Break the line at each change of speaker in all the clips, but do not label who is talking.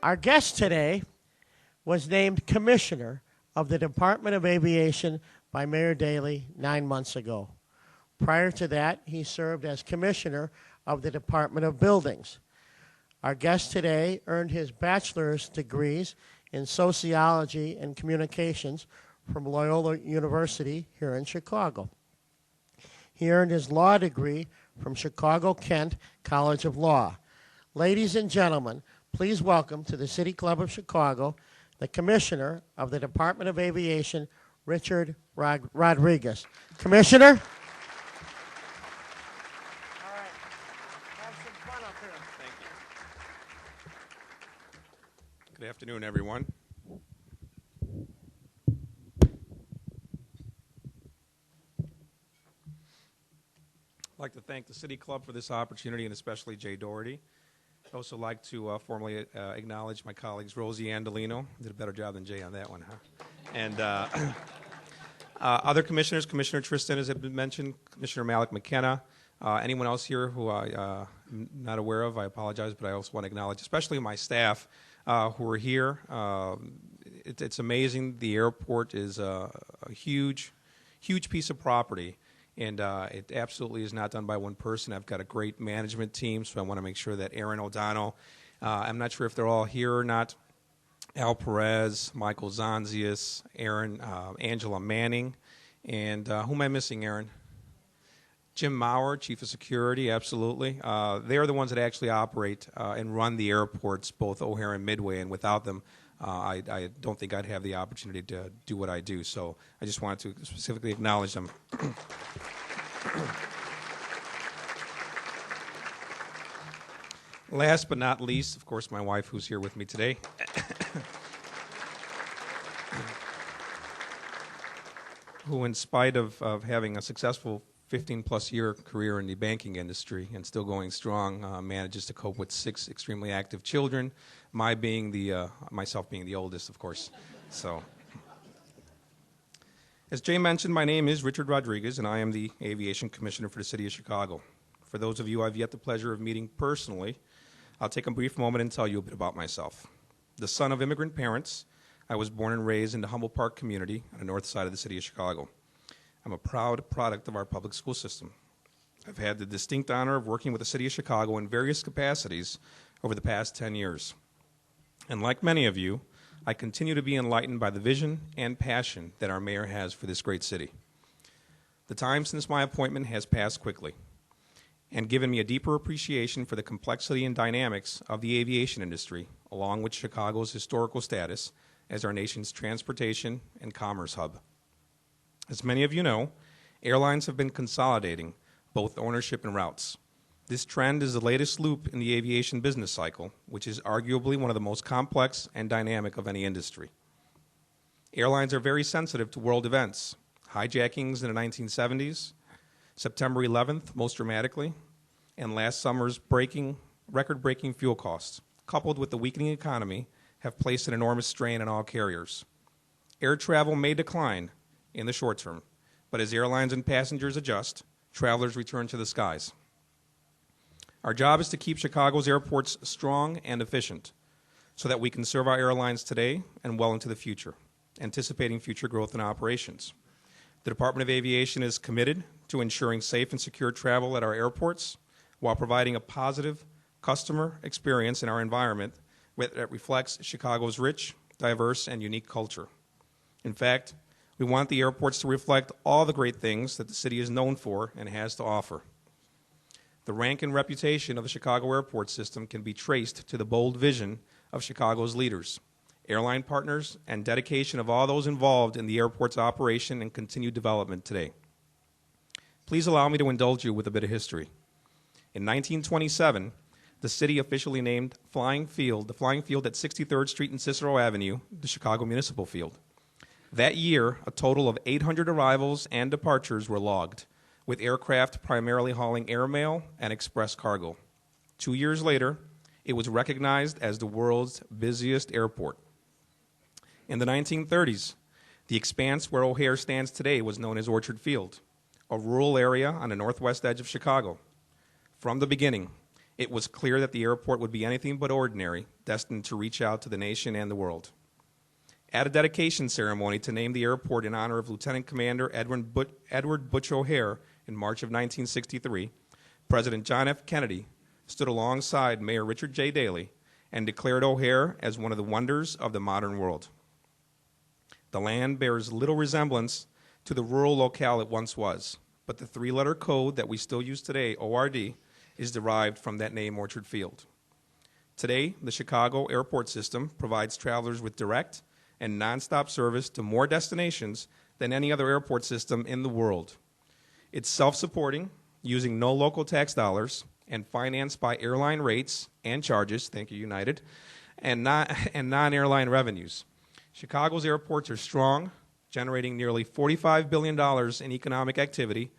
Our guest today was named Commissioner of the Department of Aviation by Mayor Daley 9 months ago. Prior to that, he served as Commissioner of the Department of Buildings. Our guest today earned his bachelor's degrees in Sociology and Communications from Loyola University here in Chicago. He earned his law degree from Chicago-Kent College of Law. Ladies and gentlemen, please welcome to the City Club of Chicago the Commissioner of the Department of Aviation, Richard Rodriguez. Commissioner? All right. Have some fun up here.
Thank you. Good afternoon, everyone. I'd like to thank the City Club for this opportunity, and especially Jay Doherty. I'd also like to formally acknowledge my colleagues Rosie Andolino. Did a better job than Jay on that one, huh? And other commissioners, Commissioner Tristan, as has been mentioned, Commissioner Malik McKenna, anyone else here who I'm not aware of, I apologize, but I also want to acknowledge, especially my staff who are here. It's amazing. The airport is a huge piece of property. And it absolutely is not done by one person. I've got a great management team, so I want to make sure that Aaron O'Donnell, I'm not sure if they're all here or not, Al Perez, Michael Zonzius, Aaron, Angela Manning, and who am I missing, Aaron? Jim Maurer, Chief of Security, absolutely. They are the ones that actually operate and run the airports, both O'Hare and Midway, and without them, I don't think I'd have the opportunity to do what I do. So I just wanted to specifically acknowledge them. Last but not least, of course, my wife, who's here with me today. Who, in spite of having a successful 15-plus year career in the banking industry and still going strong, manages to cope with 6 extremely active children, myself being the oldest, of course. So, as Jay mentioned, my name is Richard Rodriguez, and I am the Aviation Commissioner for the City of Chicago. For those of you I've yet the pleasure of meeting personally, I'll take a brief moment and tell you a bit about myself. The son of immigrant parents, I was born and raised in the Humboldt Park community on the north side of the City of Chicago. I'm a proud product of our public school system. I've had the distinct honor of working with the City of Chicago in various capacities over the past 10 years. And like many of you, I continue to be enlightened by the vision and passion that our mayor has for this great city. The time since my appointment has passed quickly and given me a deeper appreciation for the complexity and dynamics of the aviation industry, along with Chicago's historical status as our nation's transportation and commerce hub. As many of you know, airlines have been consolidating both ownership and routes. This trend is the latest loop in the aviation business cycle, which is arguably one of the most complex and dynamic of any industry. Airlines are very sensitive to world events, hijackings in the 1970s, September 11th most dramatically, and last summer's record-breaking fuel costs, coupled with the weakening economy, have placed an enormous strain on all carriers. Air travel may decline in the short term, but as airlines and passengers adjust, travelers return to the skies. Our job is to keep Chicago's airports strong and efficient so that we can serve our airlines today and well into the future, anticipating future growth in operations. The Department of Aviation is committed to ensuring safe and secure travel at our airports while providing a positive customer experience in our environment that reflects Chicago's rich, diverse, and unique culture. In fact, we want the airports to reflect all the great things that the city is known for and has to offer. The rank and reputation of the Chicago airport system can be traced to the bold vision of Chicago's leaders, airline partners, and dedication of all those involved in the airport's operation and continued development today. Please allow me to indulge you with a bit of history. In 1927, the city officially named the flying field at 63rd Street and Cicero Avenue, the Chicago Municipal Field. That year, a total of 800 arrivals and departures were logged, with aircraft primarily hauling airmail and express cargo. 2 years later, it was recognized as the world's busiest airport. In the 1930s, the expanse where O'Hare stands today was known as Orchard Field, a rural area on the northwest edge of Chicago. From the beginning, it was clear that the airport would be anything but ordinary, destined to reach out to the nation and the world. At a dedication ceremony to name the airport in honor of Lieutenant Commander Edward Butch O'Hare in March of 1963, President John F. Kennedy stood alongside Mayor Richard J. Daley and declared O'Hare as one of the wonders of the modern world. The land bears little resemblance to the rural locale it once was, but the three-letter code that we still use today, ORD, is derived from that name, Orchard Field. Today, the Chicago airport system provides travelers with direct and nonstop service to more destinations than any other airport system in the world. It's self-supporting, using no local tax dollars, and financed by airline rates and charges, thank you, United, and non-airline revenues. Chicago's airports are strong, generating nearly $45 billion in economic activity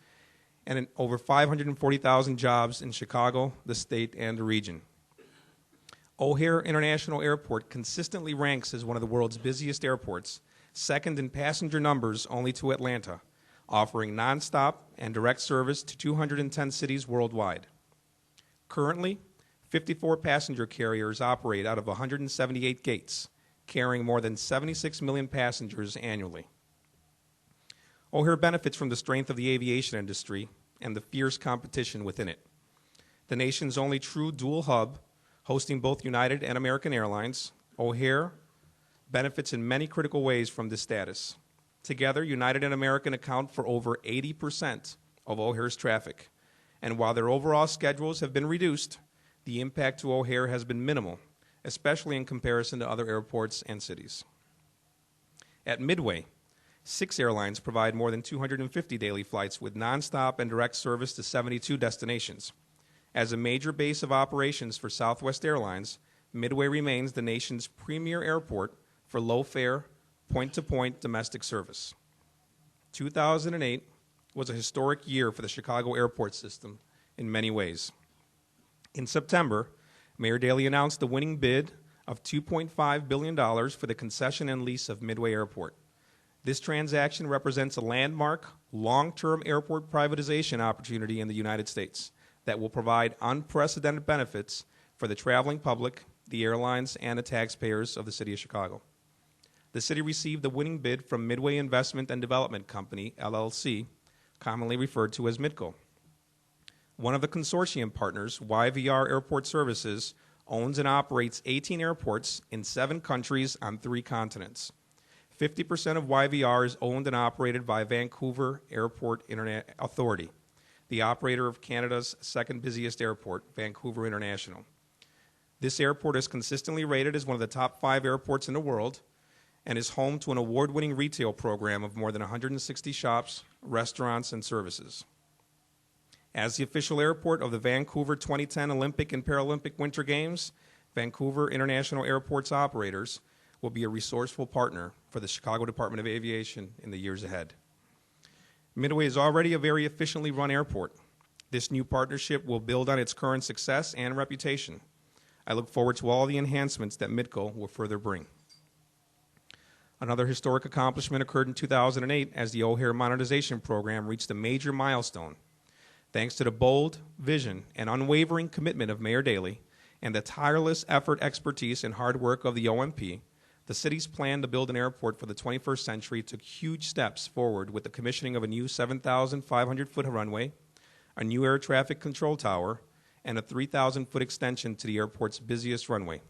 and over 540,000 jobs in Chicago, the state, and the region. O'Hare International Airport consistently ranks as one of the world's busiest airports, second in passenger numbers only to Atlanta, offering nonstop and direct service to 210 cities worldwide. Currently, 54 passenger carriers operate out of 178 gates, carrying more than 76 million passengers annually. O'Hare benefits from the strength of the aviation industry and the fierce competition within it. The nation's only true dual hub, hosting both United and American Airlines, O'Hare benefits in many critical ways from this status. Together, United and American account for over 80% of O'Hare's traffic, and while their overall schedules have been reduced, the impact to O'Hare has been minimal, especially in comparison to other airports and cities. At Midway, 6 airlines provide more than 250 daily flights with nonstop and direct service to 72 destinations. As a major base of operations for Southwest Airlines, Midway remains the nation's premier airport for low-fare, point-to-point domestic service. 2008 was a historic year for the Chicago airport system in many ways. In September, Mayor Daley announced the winning bid of $2.5 billion for the concession and lease of Midway Airport. This transaction represents a landmark, long-term airport privatization opportunity in the United States that will provide unprecedented benefits for the traveling public, the airlines, and the taxpayers of the city of Chicago. The city received the winning bid from Midway Investment and Development Company, LLC, commonly referred to as MIDCO. One of the consortium partners, YVR Airport Services, owns and operates 18 airports in 7 countries on 3 continents. 50% of YVR is owned and operated by Vancouver Airport Authority, the operator of Canada's second busiest airport, Vancouver International. This airport is consistently rated as one of the top 5 airports in the world and is home to an award-winning retail program of more than 160 shops, restaurants, and services. As the official airport of the Vancouver 2010 Olympic and Paralympic Winter Games, Vancouver International Airport's operators will be a resourceful partner for the Chicago Department of Aviation in the years ahead. Midway is already a very efficiently run airport. This new partnership will build on its current success and reputation. I look forward to all the enhancements that MIDCO will further bring. Another historic accomplishment occurred in 2008 as the O'Hare Modernization Program reached a major milestone. Thanks to the bold vision and unwavering commitment of Mayor Daley and the tireless effort, expertise, and hard work of the OMP, the city's plan to build an airport for the 21st century took huge steps forward with the commissioning of a new 7,500-foot runway, a new air traffic control tower, and a 3,000-foot extension to the airport's busiest runway.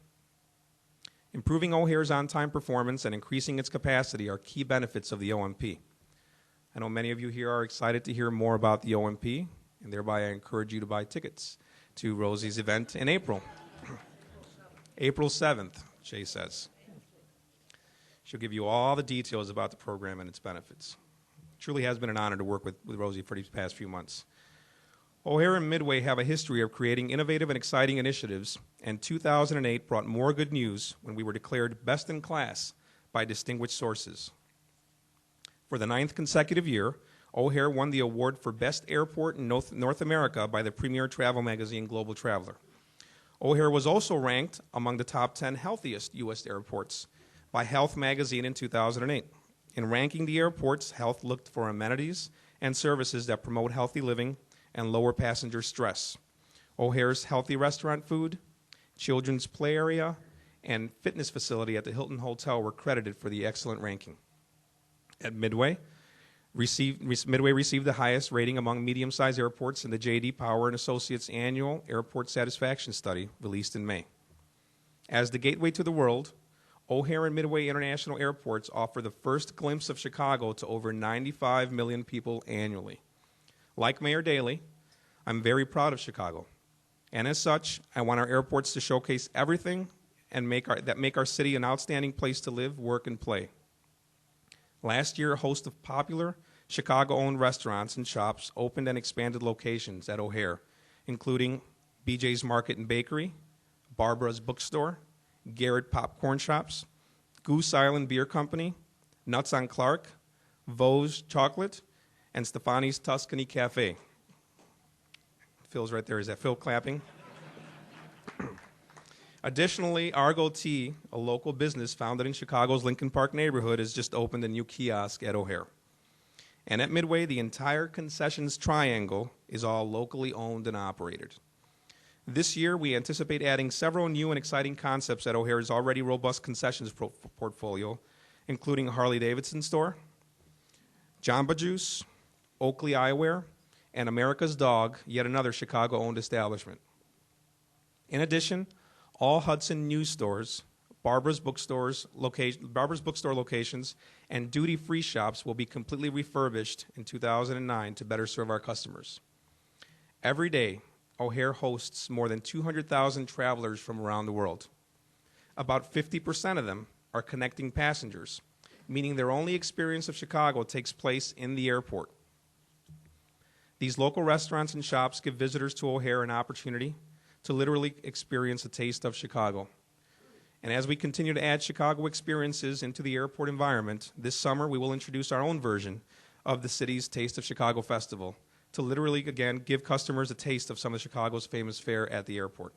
Improving O'Hare's on-time performance and increasing its capacity are key benefits of the OMP. I know many of you here are excited to hear more about the OMP, and thereby I encourage you to buy tickets to Rosie's event in April. April 7th, Jay says. She'll give you all the details about the program and its benefits. It truly has been an honor to work with Rosie for these past few months. O'Hare and Midway have a history of creating innovative and exciting initiatives, and 2008 brought more good news when we were declared best in class by distinguished sources. For the 9th consecutive year, O'Hare won the award for Best Airport in North America by the premier travel magazine Global Traveler. O'Hare was also ranked among the top 10 healthiest U.S. airports by Health magazine in 2008. In ranking the airports, Health looked for amenities and services that promote healthy living and lower passenger stress. O'Hare's healthy restaurant food, children's play area, and fitness facility at the Hilton Hotel were credited for the excellent ranking. At Midway received the highest rating among medium-sized airports in the J.D. Power and Associates Annual Airport Satisfaction Study released in May. As the gateway to the world, O'Hare and Midway International Airports offer the first glimpse of Chicago to over 95 million people annually. Like Mayor Daley, I'm very proud of Chicago. And as such, I want our airports to showcase everything and make our city an outstanding place to live, work, and play. Last year, a host of popular Chicago-owned restaurants and shops opened and expanded locations at O'Hare, including BJ's Market and Bakery, Barbara's Bookstore, Garrett Popcorn Shops, Goose Island Beer Company, Nuts on Clark, Vosges Chocolate, and Stefani's Tuscany Cafe. Phil's right there. Is that Phil clapping? Additionally, Argo Tea, a local business founded in Chicago's Lincoln Park neighborhood, has just opened a new kiosk at O'Hare. And at Midway, the entire concessions triangle is all locally owned and operated. This year, we anticipate adding several new and exciting concepts at O'Hare's already robust concessions portfolio, including a Harley-Davidson store, Jamba Juice, Oakley Eyewear, and America's Dog, yet another Chicago-owned establishment. In addition, all Hudson News stores, Barbara's Bookstore locations, and duty-free shops will be completely refurbished in 2009 to better serve our customers. Every day, O'Hare hosts more than 200,000 travelers from around the world. About 50% of them are connecting passengers, meaning their only experience of Chicago takes place in the airport. These local restaurants and shops give visitors to O'Hare an opportunity to literally experience a taste of Chicago. And as we continue to add Chicago experiences into the airport environment, this summer we will introduce our own version of the city's Taste of Chicago Festival to literally, again, give customers a taste of some of Chicago's famous fare at the airport.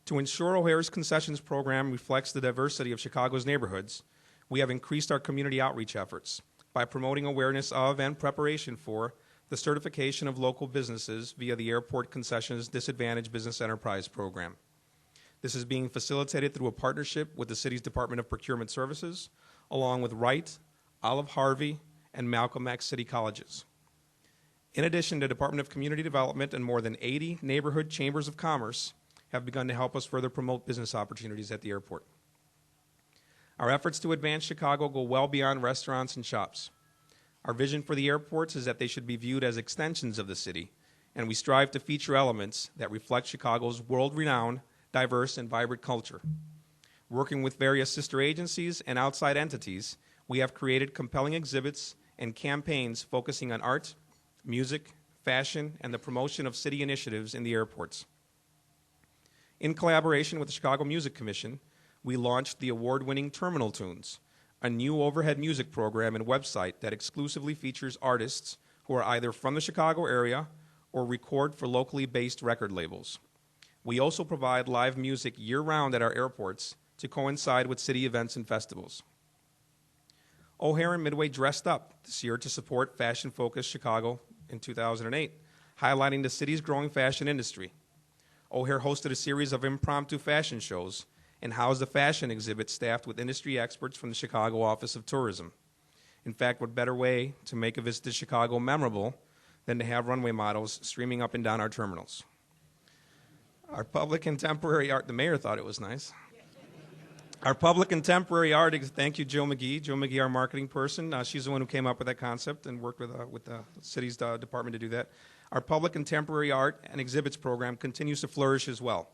To ensure O'Hare's concessions program reflects the diversity of Chicago's neighborhoods, we have increased our community outreach efforts by promoting awareness of and preparation for the certification of local businesses via the Airport Concessions Disadvantaged Business Enterprise Program. This is being facilitated through a partnership with the city's Department of Procurement Services, along with Wright, Olive Harvey, and Malcolm X City Colleges. In addition, the Department of Community Development and more than 80 neighborhood chambers of commerce have begun to help us further promote business opportunities at the airport. Our efforts to advance Chicago go well beyond restaurants and shops. Our vision for the airports is that they should be viewed as extensions of the city, and we strive to feature elements that reflect Chicago's world-renowned, diverse, and vibrant culture. Working with various sister agencies and outside entities, we have created compelling exhibits and campaigns focusing on art, music, fashion, and the promotion of city initiatives in the airports. In collaboration with the Chicago Music Commission, we launched the award-winning Terminal Tunes, a new overhead music program and website that exclusively features artists who are either from the Chicago area or record for locally based record labels. We also provide live music year-round at our airports to coincide with city events and festivals. O'Hare and Midway dressed up this year to support fashion-focused Chicago in 2008, highlighting the city's growing fashion industry. O'Hare hosted a series of impromptu fashion shows and housed a fashion exhibit staffed with industry experts from the Chicago Office of Tourism. In fact, what better way to make a visit to Chicago memorable than to have runway models streaming up and down our terminals? Our public and temporary art, the mayor thought it was nice. Our public and temporary art, thank you, Jill McGee. Jill McGee, our marketing person. She's the one who came up with that concept and worked with the city's department to do that. Our public and temporary art and exhibits program continues to flourish as well.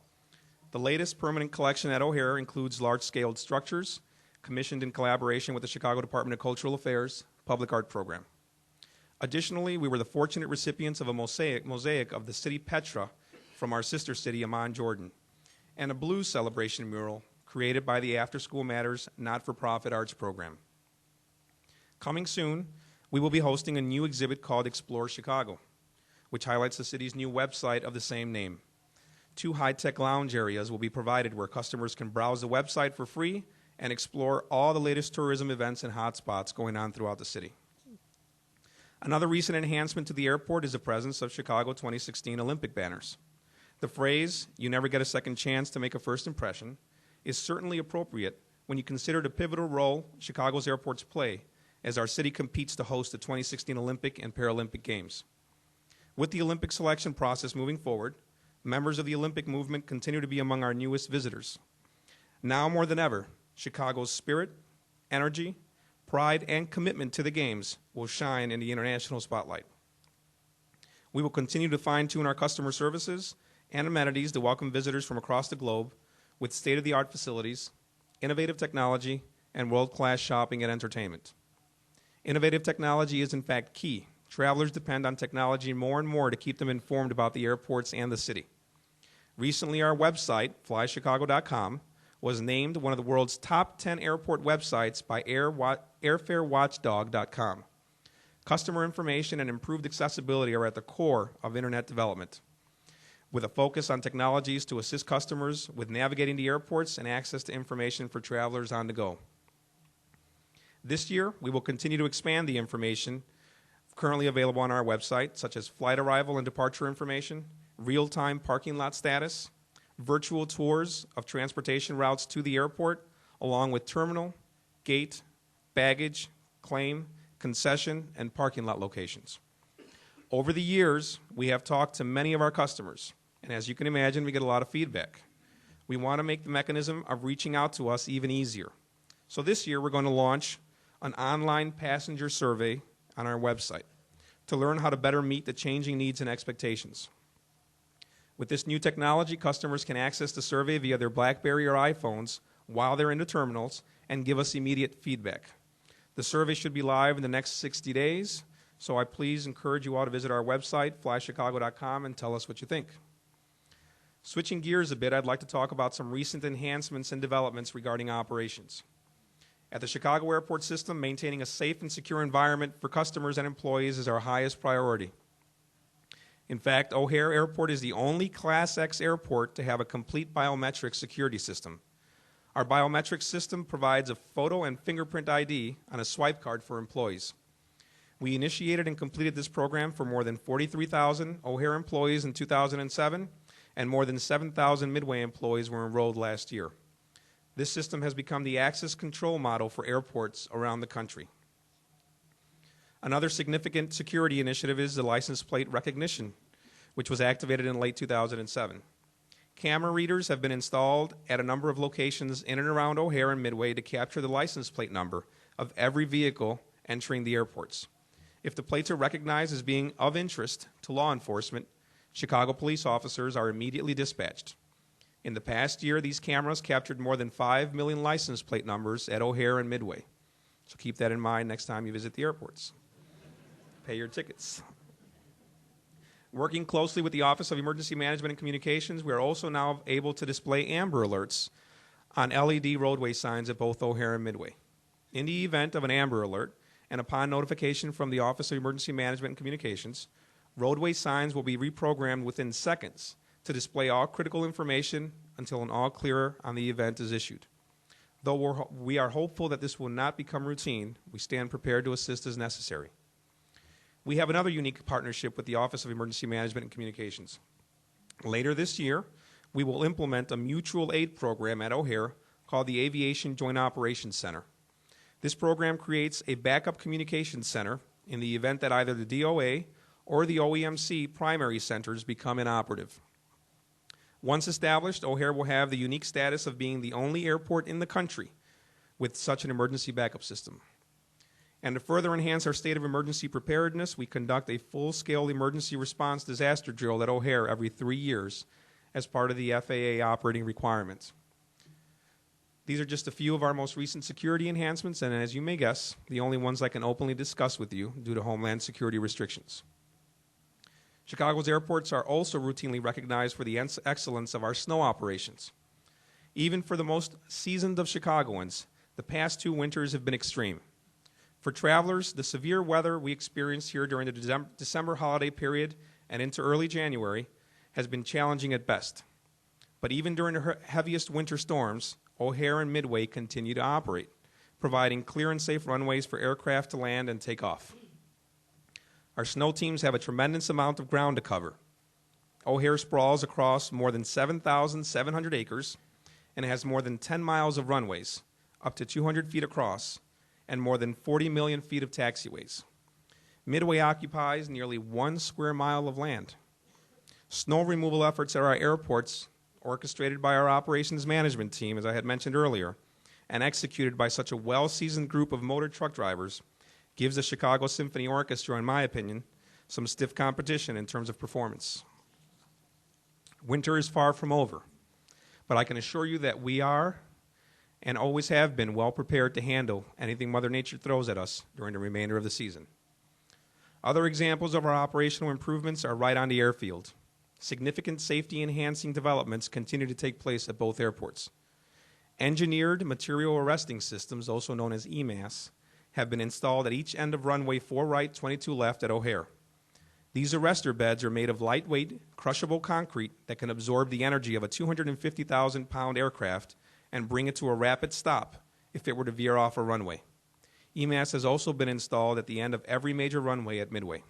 The latest permanent collection at O'Hare includes large-scale structures, commissioned in collaboration with the Chicago Department of Cultural Affairs Public Art Program. Additionally, we were the fortunate recipients of a mosaic of the city Petra from our sister city, Amman, Jordan, and a blues celebration mural created by the After School Matters not-for-profit arts program. Coming soon, we will be hosting a new exhibit called Explore Chicago, which highlights the city's new website of the same name. 2 high-tech lounge areas will be provided where customers can browse the website for free and explore all the latest tourism events and hotspots going on throughout the city. Another recent enhancement to the airport is the presence of Chicago 2016 Olympic banners. The phrase, "you never get a second chance to make a first impression," is certainly appropriate when you consider the pivotal role Chicago's airports play as our city competes to host the 2016 Olympic and Paralympic Games. With the Olympic selection process moving forward, members of the Olympic movement continue to be among our newest visitors. Now more than ever, Chicago's spirit, energy, pride, and commitment to the Games will shine in the international spotlight. We will continue to fine-tune our customer services and amenities to welcome visitors from across the globe with state-of-the-art facilities, innovative technology, and world-class shopping and entertainment. Innovative technology is in fact key. Travelers depend on technology more and more to keep them informed about the airports and the city. Recently, our website, flychicago.com, was named one of the world's top 10 airport websites by airfarewatchdog.com. Customer information and improved accessibility are at the core of Internet development, with a focus on technologies to assist customers with navigating the airports and access to information for travelers on the go. This year, we will continue to expand the information currently available on our website, such as flight arrival and departure information, real-time parking lot status, virtual tours of transportation routes to the airport, along with terminal, gate, baggage, claim, concession, and parking lot locations. Over the years, we have talked to many of our customers, and as you can imagine, we get a lot of feedback. We want to make the mechanism of reaching out to us even easier. So this year, we're going to launch an online passenger survey on our website to learn how to better meet the changing needs and expectations. With this new technology, customers can access the survey via their BlackBerry or iPhones while they're in the terminals and give us immediate feedback. The survey should be live in the next 60 days, so I please encourage you all to visit our website, flychicago.com, and tell us what you think. Switching gears a bit, I'd like to talk about some recent enhancements and developments regarding operations. At the Chicago airport system, maintaining a safe and secure environment for customers and employees is our highest priority. In fact, O'Hare Airport is the only Class X airport to have a complete biometric security system. Our biometric system provides a photo and fingerprint ID on a swipe card for employees. We initiated and completed this program for more than 43,000 O'Hare employees in 2007, and more than 7,000 Midway employees were enrolled last year. This system has become the access control model for airports around the country. Another significant security initiative is the license plate recognition, which was activated in late 2007. Camera readers have been installed at a number of locations in and around O'Hare and Midway to capture the license plate number of every vehicle entering the airports. If the plates are recognized as being of interest to law enforcement, Chicago police officers are immediately dispatched. In the past year, these cameras captured more than 5 million license plate numbers at O'Hare and Midway. So keep that in mind next time you visit the airports. Pay your tickets. Working closely with the Office of Emergency Management and Communications, we are also now able to display Amber Alerts on LED roadway signs at both O'Hare and Midway. In the event of an Amber Alert, and upon notification from the Office of Emergency Management and Communications, roadway signs will be reprogrammed within seconds to display all critical information until an all clear on the event is issued. Though we are hopeful that this will not become routine, we stand prepared to assist as necessary. We have another unique partnership with the Office of Emergency Management and Communications. Later this year, we will implement a mutual aid program at O'Hare called the Aviation Joint Operations Center. This program creates a backup communications center in the event that either the DOA or the OEMC primary centers become inoperative. Once established, O'Hare will have the unique status of being the only airport in the country with such an emergency backup system. And to further enhance our state of emergency preparedness, we conduct a full-scale emergency response disaster drill at O'Hare every 3 years as part of the FAA operating requirements. These are just a few of our most recent security enhancements, and as you may guess, the only ones I can openly discuss with you due to Homeland Security restrictions. Chicago's airports are also routinely recognized for the excellence of our snow operations. Even for the most seasoned of Chicagoans, the past 2 winters have been extreme. For travelers, the severe weather we experienced here during the December holiday period and into early January has been challenging at best. But even during the heaviest winter storms, O'Hare and Midway continue to operate, providing clear and safe runways for aircraft to land and take off. Our snow teams have a tremendous amount of ground to cover. O'Hare sprawls across more than 7,700 acres and has more than 10 miles of runways, up to 200 feet across, and more than 40 million feet of taxiways. Midway occupies nearly 1 square mile of land. Snow removal efforts at our airports, orchestrated by our operations management team, as I had mentioned earlier, and executed by such a well-seasoned group of motor truck drivers, gives the Chicago Symphony Orchestra, in my opinion, some stiff competition in terms of performance. Winter is far from over, but I can assure you that we are and always have been well prepared to handle anything Mother Nature throws at us during the remainder of the season. Other examples of our operational improvements are right on the airfield. Significant safety-enhancing developments continue to take place at both airports. Engineered material arresting systems, also known as EMAS, have been installed at each end of runway 4 right, 22 left at O'Hare. These arrestor beds are made of lightweight, crushable concrete that can absorb the energy of a 250,000-pound aircraft and bring it to a rapid stop if it were to veer off a runway. EMAS has also been installed at the end of every major runway at Midway.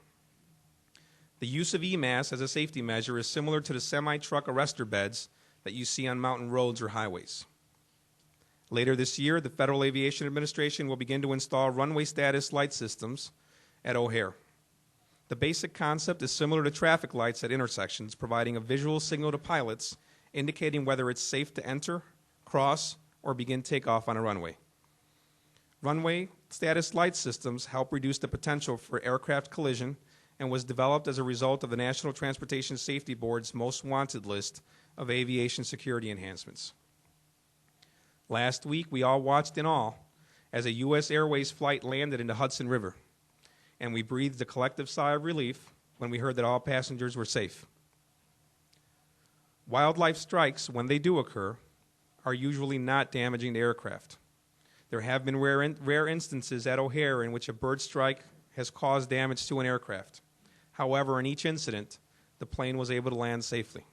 The use of EMAS as a safety measure is similar to the semi-truck arrestor beds that you see on mountain roads or highways. Later this year, the Federal Aviation Administration will begin to install runway status light systems at O'Hare. The basic concept is similar to traffic lights at intersections, providing a visual signal to pilots indicating whether it's safe to enter, cross, or begin takeoff on a runway. Runway status light systems help reduce the potential for aircraft collision and was developed as a result of the National Transportation Safety Board's most wanted list of aviation security enhancements. Last week, we all watched in awe as a U.S. Airways flight landed in the Hudson River, and we breathed a collective sigh of relief when we heard that all passengers were safe. Wildlife strikes, when they do occur, are usually not damaging the aircraft. There have been rare instances at O'Hare in which a bird strike has caused damage to an aircraft. However, in each incident, the plane was able to land safely.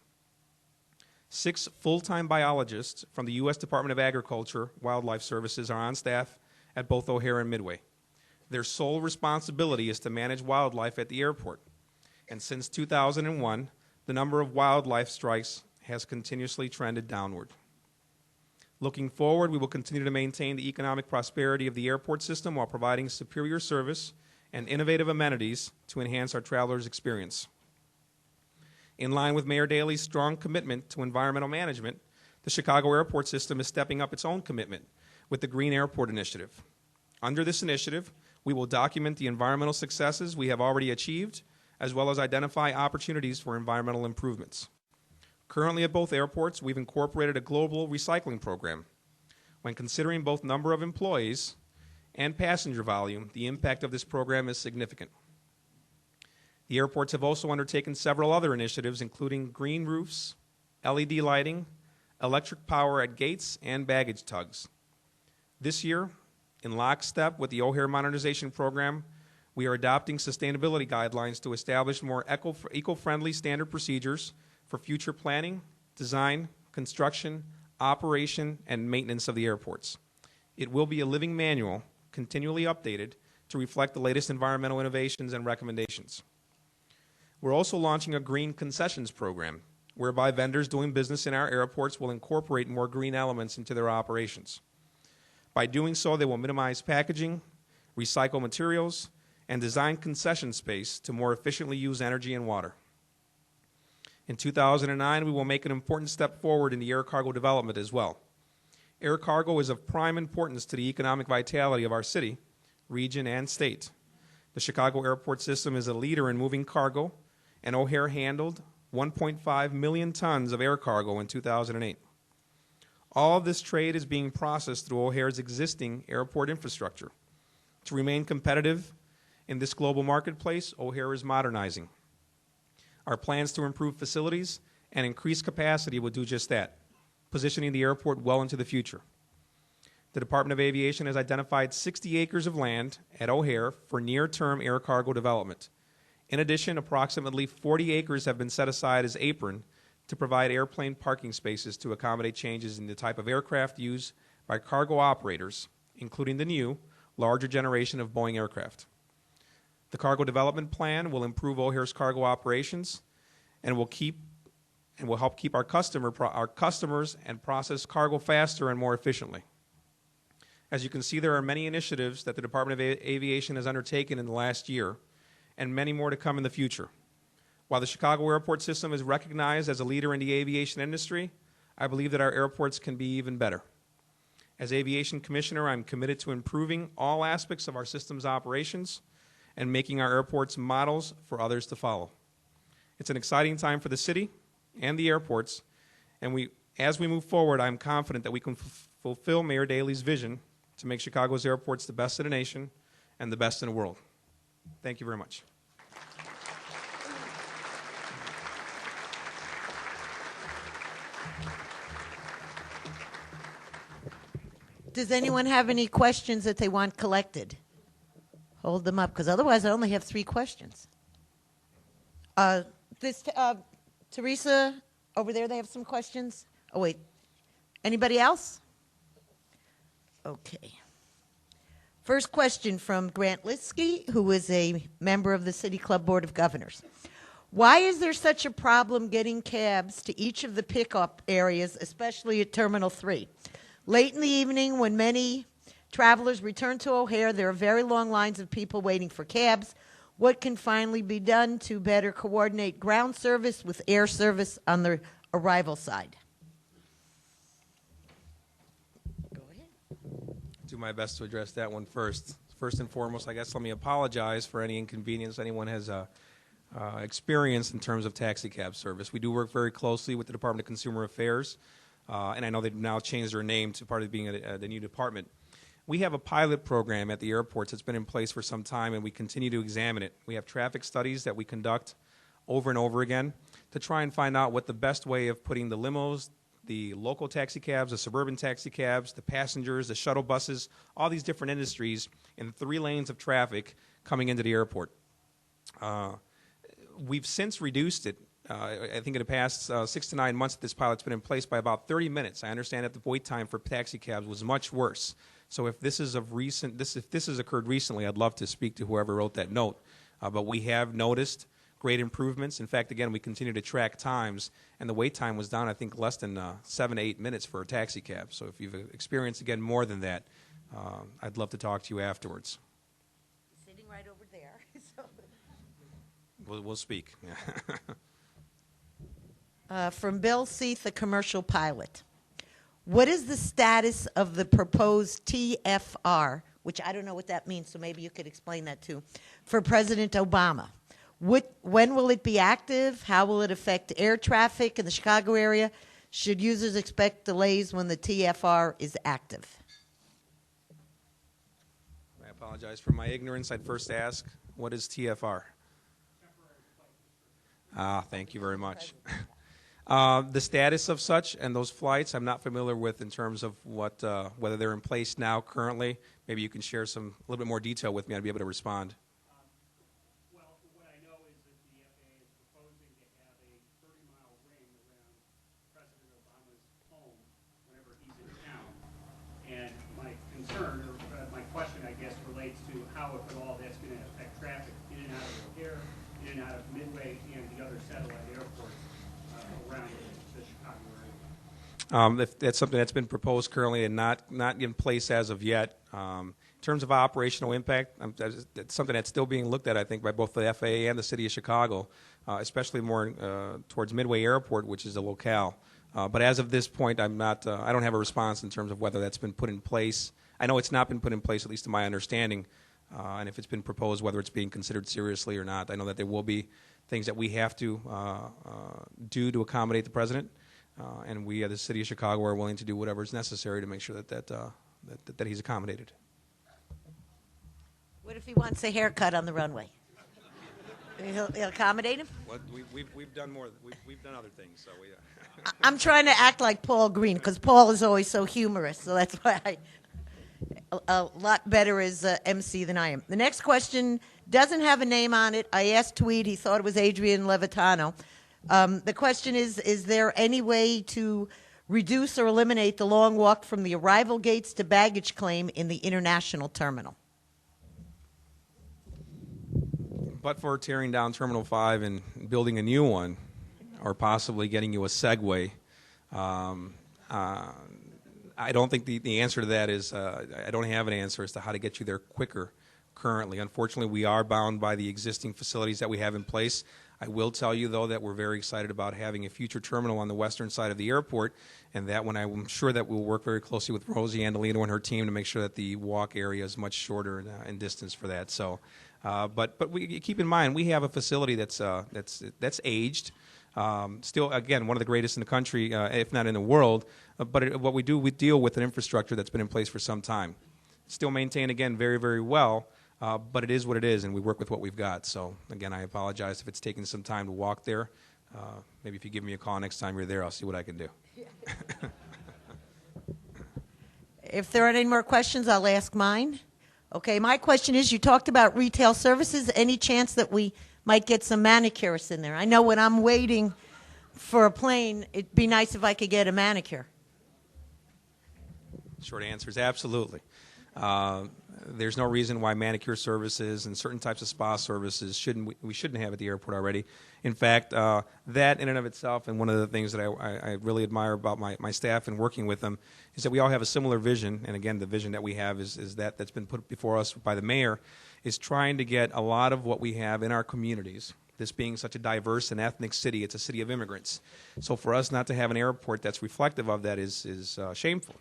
6 full-time biologists from the U.S. Department of Agriculture Wildlife Services are on staff at both O'Hare and Midway. Their sole responsibility is to manage wildlife at the airport. And since 2001, the number of wildlife strikes has continuously trended downward. Looking forward, we will continue to maintain the economic prosperity of the airport system while providing superior service and innovative amenities to enhance our travelers' experience. In line with Mayor Daley's strong commitment to environmental management, the Chicago airport system is stepping up its own commitment with the Green Airport Initiative. Under this initiative, we will document the environmental successes we have already achieved, as well as identify opportunities for environmental improvements. Currently at both airports, we've incorporated a global recycling program. When considering both number of employees and passenger volume, the impact of this program is significant. The airports have also undertaken several other initiatives, including green roofs, LED lighting, electric power at gates, and baggage tugs. This year, in lockstep with the O'Hare Modernization Program, we are adopting sustainability guidelines to establish more eco-friendly standard procedures for future planning, design, construction, operation, and maintenance of the airports. It will be a living manual, continually updated to reflect the latest environmental innovations and recommendations. We're also launching a green concessions program, whereby vendors doing business in our airports will incorporate more green elements into their operations. By doing so, they will minimize packaging, recycle materials, and design concession space to more efficiently use energy and water. In 2009, we will make an important step forward in the air cargo development as well. Air cargo is of prime importance to the economic vitality of our city, region, and state. The Chicago airport system is a leader in moving cargo, and O'Hare handled 1.5 million tons of air cargo in 2008. All of this trade is being processed through O'Hare's existing airport infrastructure. To remain competitive in this global marketplace, O'Hare is modernizing. Our plans to improve facilities and increase capacity will do just that, positioning the airport well into the future. The Department of Aviation has identified 60 acres of land at O'Hare for near-term air cargo development. In addition, approximately 40 acres have been set aside as apron to provide airplane parking spaces to accommodate changes in the type of aircraft used by cargo operators, including the new, larger generation of Boeing aircraft. The cargo development plan will improve O'Hare's cargo operations and will keep and will help keep our customers and process cargo faster and more efficiently. As you can see, there are many initiatives that the Department of Aviation has undertaken in the last year, and many more to come in the future. While the Chicago airport system is recognized as a leader in the aviation industry, I believe that our airports can be even better. As Aviation Commissioner, I'm committed to improving all aspects of our system's operations and making our airports models for others to follow. It's an exciting time for the city and the airports, and as we move forward, I'm confident that we can fulfill Mayor Daley's vision to make Chicago's airports the best in the nation and the best in the world. Thank you very much.
Does anyone have any questions that they want collected? Hold them up, because otherwise I only have 3 questions. Teresa, over there, they have some questions. Oh, wait. Anybody else? Okay. First question from Grant Liskey, who is a member of the City Club Board of Governors. Why is there such a problem getting cabs to each of the pickup areas, especially at Terminal 3? Late in the evening, when many travelers return to O'Hare, there are very long lines of people waiting for cabs. What can finally be done to better coordinate ground service with air service on the arrival side? Go ahead.
Do my best to address that one first. First and foremost, I guess let me apologize for any inconvenience anyone has experienced in terms of taxi cab service. We do work very closely with the Department of Consumer Affairs, and I know they've now changed their name to part of being the new department. We have a pilot program at the airports that's been in place for some time, and we continue to examine it. We have traffic studies that we conduct over and over again to try and find out what the best way of putting the limos, the local taxi cabs, the suburban taxi cabs, the passengers, the shuttle buses, all these different industries in 3 lanes of traffic coming into the airport. We've since reduced it. I think in the past 6 to 9 months that this pilot's been in place by about 30 minutes. I understand that the wait time for taxi cabs was much worse. So if this is if this has occurred recently, I'd love to speak to whoever wrote that note. But we have noticed great improvements. In fact, again, we continue to track times, and the wait time was down, I think, less than 7 to 8 minutes for a taxi cab. So if you've experienced, again, more than that, I'd love to talk to you afterwards.
Sitting right over there. So.
We'll speak.
From Bill Seath, a commercial pilot. What is the status of the proposed TFR, which I don't know what that means, so maybe you could explain that too, for President Obama? When will it be active? How will it affect air traffic in the Chicago area? Should users expect delays when the TFR is active?
I apologize for my ignorance. I'd first ask, what is TFR? Thank you very much. The status of such and those flights I'm not familiar with in terms of whether they're in place now currently. Maybe you can share a little bit more detail with me. I'd be able to respond.
Well, what I know is that the FAA is proposing to have a 30-mile ring around President Obama's home whenever he's in town. And my concern, or my question, I guess, relates to how, if at all, that's going to affect traffic in and out of O'Hare, in and out of Midway, and the other satellite airports around the Chicago area.
If that's something that's been proposed currently and not in place as of yet. In terms of operational impact, it's something that's still being looked at, I think, by both the FAA and the City of Chicago, especially more towards Midway Airport, which is a locale. But as of this point, I don't have a response in terms of whether that's been put in place. I know it's not been put in place, at least to my understanding, and if it's been proposed, whether it's being considered seriously or not. I know that there will be things that we have to do to accommodate the president, and we, as the City of Chicago, are willing to do whatever is necessary to make sure that he's accommodated.
What if he wants a haircut on the runway? He'll accommodate him?
Well, we've done more. We've done other things. So
I'm trying to act like Paul Green because Paul is always so humorous. So that's why a lot better as MC than I am. The next question doesn't have a name on it. I asked Tweed. He thought it was Adrian Levitano. The question is there any way to reduce or eliminate the long walk from the arrival gates to baggage claim in the international terminal?
But for tearing down Terminal 5 and building a new one, or possibly getting you a Segway. I don't think the answer to that is, I don't have an answer as to how to get you there quicker currently. Unfortunately, we are bound by the existing facilities that we have in place. I will tell you, though, that we're very excited about having a future terminal on the western side of the airport, and that one I'm sure that we'll work very closely with Rosie Andolino and her team to make sure that the walk area is much shorter in distance for that. So, but we keep in mind we have a facility that's aged. Still, again, one of the greatest in the country, if not in the world. But what we do, we deal with an infrastructure that's been in place for some time. Still maintained, again, very, very well. But it is what it is, and we work with what we've got. So, again, I apologize if it's taking some time to walk there. Maybe if you give me a call next time you're there, I'll see what I can do.
If there aren't any more questions, I'll ask mine. Okay, my question is, you talked about retail services. Any chance that we might get some manicurists in there? I know when I'm waiting for a plane, it'd be nice if I could get a manicure.
Short answer is absolutely. There's no reason why manicure services and certain types of spa services we shouldn't have at the airport already. In fact, that in and of itself, and one of the things that I really admire about my staff and working with them, is that we all have a similar vision. And again, the vision that we have is that's been put before us by the mayor, is trying to get a lot of what we have in our communities. This being such a diverse and ethnic city, it's a city of immigrants. So for us not to have an airport that's reflective of that is shameful.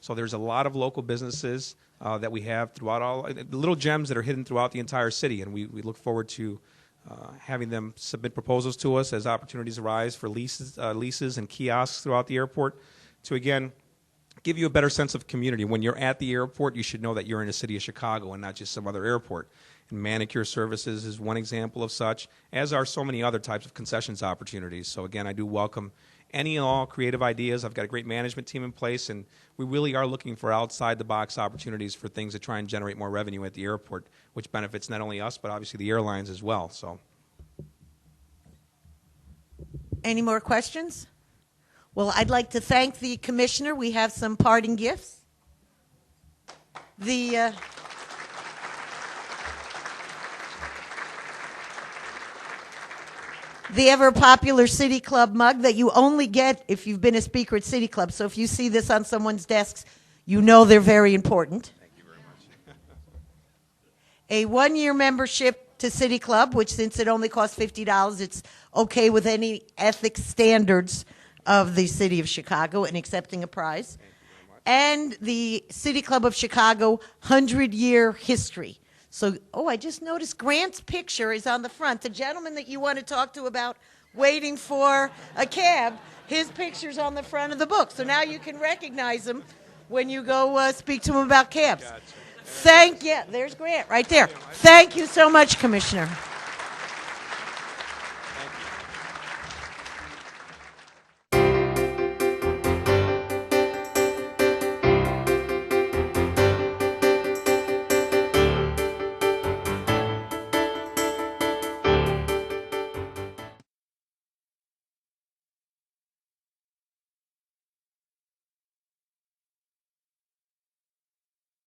So there's a lot of local businesses that we have throughout all the little gems that are hidden throughout the entire city, and we look forward to having them submit proposals to us as opportunities arise for leases and kiosks throughout the airport to, again, give you a better sense of community. When you're at the airport, you should know that you're in the city of Chicago and not just some other airport. And manicure services is one example of such, as are so many other types of concessions opportunities. So again, I do welcome any and all creative ideas. I've got a great management team in place, and we really are looking for outside-the-box opportunities for things that try and generate more revenue at the airport, which benefits not only us, but obviously the airlines as well. So,
Any more questions? Well, I'd like to thank the commissioner. We have some parting gifts. The ever-popular City Club mug that you only get if you've been a speaker at City Club. So if you see this on someone's desks, you know they're very important.
thank you very much.
A one-year membership to City Club, which since it only costs $50, it's okay with any ethics standards of the City of Chicago and accepting a prize. And the City Club of Chicago 100-year history. So, I just noticed Grant's picture is on the front. The gentleman that you want to talk to about waiting for a cab, his picture's on the front of the book. So now you can recognize him when you go speak to him about cabs.
Gotcha.
There's Grant right there. Thank you so much, Commissioner.